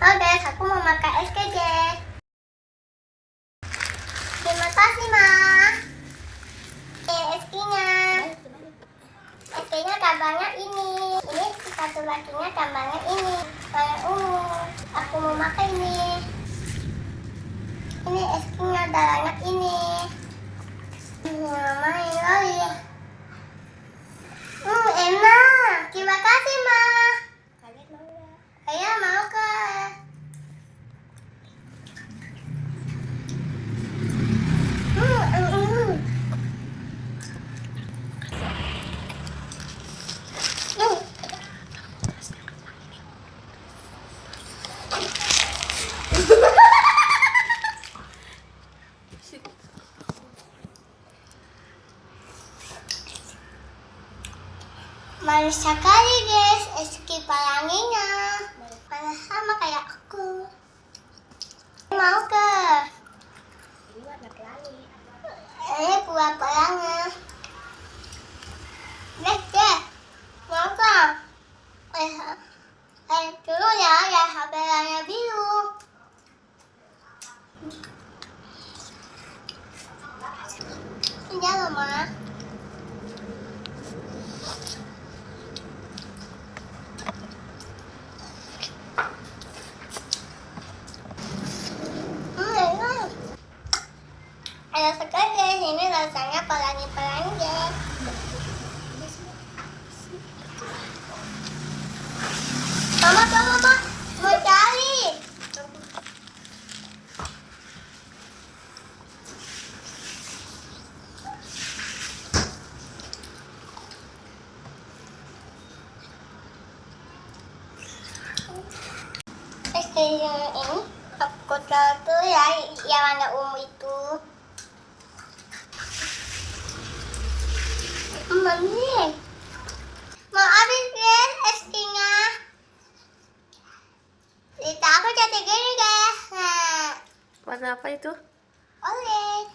Halo guys, aku mau makan es kejek. Terima kasih, Ma. Es-nya. Es-nya gambarnya ini. Ini satu lakinya gambarnya ini. Warna ungu. Aku mau makan ini. Ini es-nya gambarnya ini. Mama ini lagi. Enak. Terima kasih, Ma. Kalian mau nggak? Saya mau ke. Manis sekali guys, es pelanginya. Manis sama kayak aku. Mau ke? Ini warna pelangi. Ini buah pelangi. Next deh. Mau ke? Dulu ya pelangi biru. Ini loh, Ma. Enak sekali guys, ini rasanya pelangi-pelangi guys. Mama, mau cari. Es ini aku tahu ya, yang warna ungu itu. Mami, mau habis guys es-nya. Kita aku jadi gini guys. Nah. Warna apa itu? Orange.